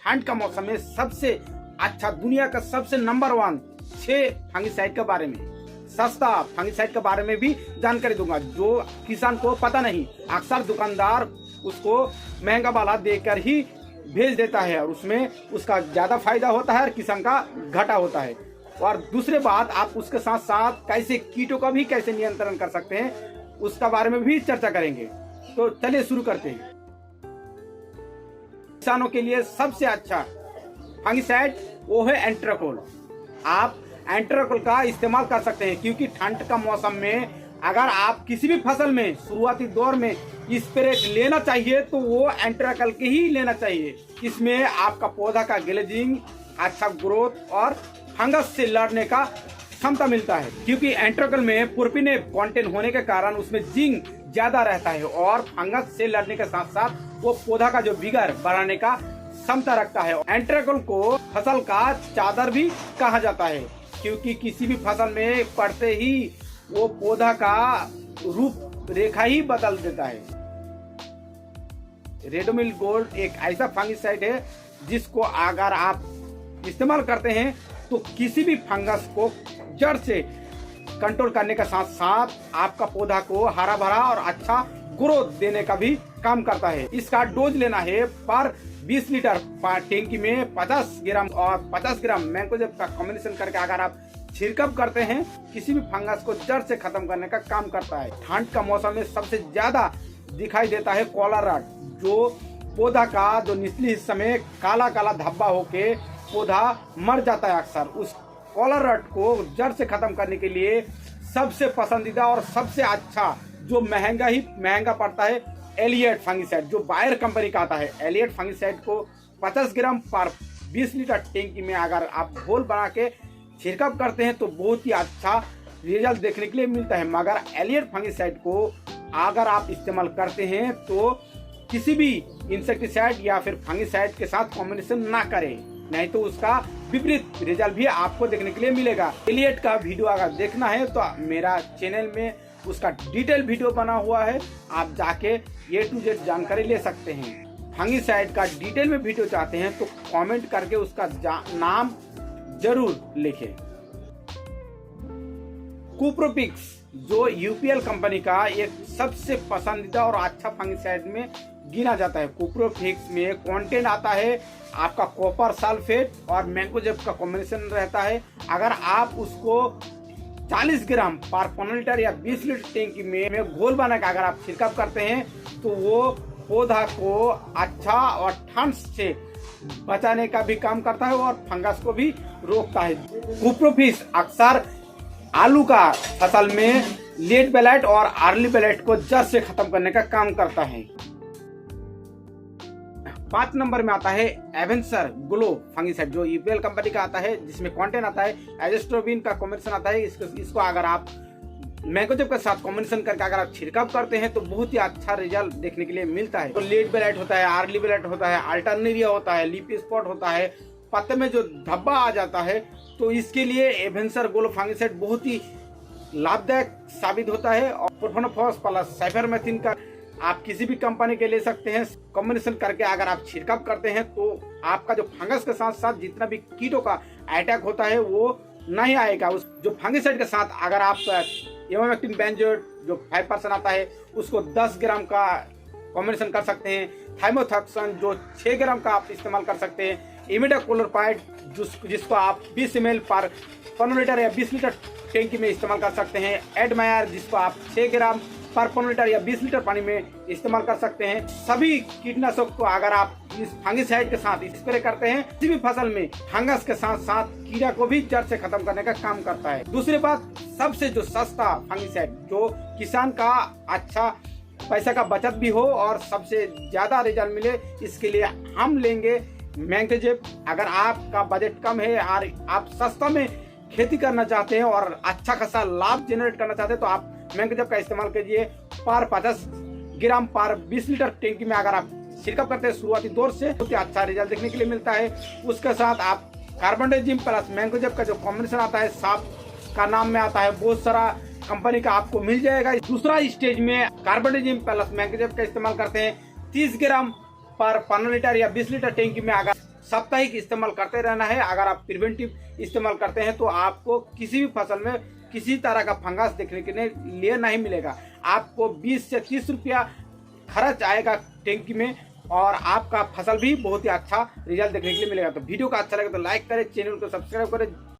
ठंड का मौसम में सबसे अच्छा, दुनिया का सबसे नंबर 1 6 फंगिसाइड के बारे में, सस्ता फंगिसाइड के बारे में भी जानकारी दूंगा जो किसान को पता नहीं। अक्सर दुकानदार उसको महंगा वाला देकर ही भेज देता है और उसमें उसका ज्यादा फायदा होता है और किसान का घाटा होता है। और दूसरी बात, आप उसके साथ साथ कैसे कीटों का भी कैसे नियंत्रण कर सकते हैं उसका बारे में भी चर्चा करेंगे। तो चलिए शुरू करते हैं। किसानों के लिए सबसे अच्छा फंगिसाइड वो है एंट्राकोल। आप एंट्राकोल का इस्तेमाल कर सकते हैं क्योंकि ठंड का मौसम में अगर आप किसी भी फसल में शुरुआती दौर में स्प्रे लेना चाहिए तो वो एंट्राकोल के ही लेना चाहिए। इसमें आपका पौधा का ग्लेजिंग, अच्छा ग्रोथ और फंगस से लड़ने का क्षमता मिलता है क्योंकि एंट्राकोल में प्रोपिनेट कंटेंट होने के कारण उसमें जिंक ज्यादा रहता है और फंगस से लड़ने के साथ साथ वो पौधा का जो विगर बढ़ाने का क्षमता रखता है। एंट्राकोल को फसल का चादर भी कहा जाता है क्योंकि किसी भी फसल में पड़ते ही वो पौधा का रूप रेखा ही बदल देता है। रेडोमिल गोल्ड एक ऐसा फंगिसाइड है जिसको अगर आप इस्तेमाल करते हैं तो किसी भी फंगस को जड़ से कंट्रोल करने के साथ साथ आपका पौधा को हरा भरा और अच्छा ग्रोथ देने का भी काम करता है। इसका डोज लेना है पर 20 लीटर टैंकी में 50 ग्राम और 50 ग्राम मैंकोजेब का कॉम्बिनेशन करके अगर आप छिड़काव करते हैं किसी भी फंगस को जड़ से खत्म करने का काम करता है। ठंड का मौसम में सबसे ज्यादा दिखाई देता है कॉलर रट, जो पौधा का जो निचली हिस्सा में काला काला धब्बा होके पौधा मर जाता है। अक्सर उस कॉलर रट को जड़ से खत्म करने के लिए सबसे पसंदीदा और सबसे अच्छा जो महंगा पड़ता है एलियट फंगिसाइड, जो बायर कंपनी का आता है। एलियट फंगिसाइड को 50 ग्राम पर 20 लीटर टैंकी में अगर आप घोल बना के छिड़काव करते हैं तो बहुत ही अच्छा रिजल्ट देखने के लिए मिलता है। मगर एलियट फंगिसाइड को अगर आप इस्तेमाल करते हैं तो किसी भी इंसेक्टिसाइड या फिर फंगिसाइड के साथ कॉम्बिनेशन ना करें, नहीं तो उसका विपरीत रिजल्ट भी आपको देखने के लिए मिलेगा। एलियट का वीडियो अगर देखना है तो मेरा चैनल में उसका डिटेल वीडियो बना हुआ है, आप जाके A to Z जानकारी ले सकते हैं। फंगिसाइड का डिटेल में वीडियो चाहते हैं तो कमेंट करके उसका नाम जरूर लिखें। कुप्रोपिक्स जो यूपीएल कंपनी का एक सबसे पसंदीदा और अच्छा फंगिसाइड में गिना जाता है। कुप्रोपिक्स में कंटेंट आता है आपका कॉपर सल्फेट और मैंकोजेब का कॉम्बिनेशन रहता है। अगर आप उसको 40 ग्राम पर 15 लीटर या 20 लीटर टैंकी में घोल बना के अगर आप छिड़काव करते हैं तो वो पौधा को अच्छा और ठंड से बचाने का भी काम करता है और फंगस को भी रोकता है। कुप्रोपिक्स अक्सर आलू का फसल में लेट ब्लाइट और अर्ली ब्लाइट को जड़ से खत्म करने का काम करता है। 5 नंबर में आता है एवेंसर ग्लो फंगिसाइड, जो यूपीएल कंपनी का आता है, जिसमें कंटेंट आता है एजेस्ट्रोबिन का कॉम्बिनेशन आता है। इसको अगर आप मैंकोजेब के साथ कॉम्बिनेशन करके अगर आप छिड़काव करते हैं तो बहुत ही अच्छा रिजल्ट देखने के लिए मिलता है। तो लेट ब्लाइट होता है, अर्ली ब्लाइट होता है, अल्टरनेरिया होता है, लीफी स्पॉट होता है, पत्ते में जो धब्बा आ जाता है, तो इसके लिए एवेंसर ग्लो फंगिसाइड बहुत ही लाभदायक साबित होता है। और प्रोफेनोफॉस प्लस साइपरमेथ्रिन का आप किसी भी कंपनी के ले सकते हैं। कॉम्बिनेशन करके अगर आप छिड़काव करते हैं तो आपका जो फंगस के साथ साथ जितना भी कीटों का अटैक होता है वो नहीं आएगा। उस जो फंगिसाइड के साथ अगर आप इमामेक्टिन बेंजोएट जो 5% आता है उसको 10 ग्राम का कॉम्बिनेशन कर सकते हैं। थाइमोथैक्सन जो 6 ग्राम का आप इस्तेमाल कर सकते हैं। इमिडाक्लोप्रिड जिसको आप 20 ml पर 15 लीटर या 20 लीटर टैंकी में इस्तेमाल कर सकते हैं। एडमायर जिसको आप 6 ग्राम पर 15 लीटर या 20 लीटर पानी में इस्तेमाल कर सकते हैं। सभी कीटनाशक को अगर आप इस फंगिसाइड के साथ स्प्रे करते हैं किसी भी फसल में फंगस के साथ साथ कीड़ा को भी जड़ से खत्म करने का काम करता है। दूसरी बात, सबसे जो सस्ता फंगिसाइड जो किसान का अच्छा पैसा का बचत भी हो और सबसे ज्यादा रिजल्ट मिले, इसके लिए हम लेंगे मैंकोजेब। अगर आपका बजट कम है और आप सस्ता में खेती करना चाहते हैं और अच्छा खासा लाभ जनरेट करना चाहते हैं तो आप मैंकोजेब का इस्तेमाल कीजिए। पर 50 ग्राम पर 20 लीटर टैंकी में अगर आप छिड़काव करते हैं शुरुआती दौर से बहुत ही अच्छा रिजल्ट देखने के लिए मिलता है। उसके साथ आप कार्बोडाजिम प्लस मैंकोजेब का जो कॉम्बिनेशन आता है, साफ का नाम में आता है, बहुत सारा कंपनी का आपको मिल जाएगा। दूसरा स्टेज में कार्बोडाजिम प्लस मैंकोजेब का इस्तेमाल करते हैं। 30 ग्राम पर 15 लीटर या 20 लीटर टैंकी में अगर साप्ताहिक इस्तेमाल करते रहना है। अगर आप प्रिवेंटिव इस्तेमाल करते हैं तो आपको किसी भी फसल में किसी तरह का फंगस देखने के लिए नहीं मिलेगा। आपको 20 से 30 रुपया खर्च आएगा टैंकी में और आपका फसल भी बहुत ही अच्छा रिजल्ट देखने के लिए मिलेगा। तो वीडियो का अच्छा लगे तो लाइक करें, चैनल को सब्सक्राइब करें।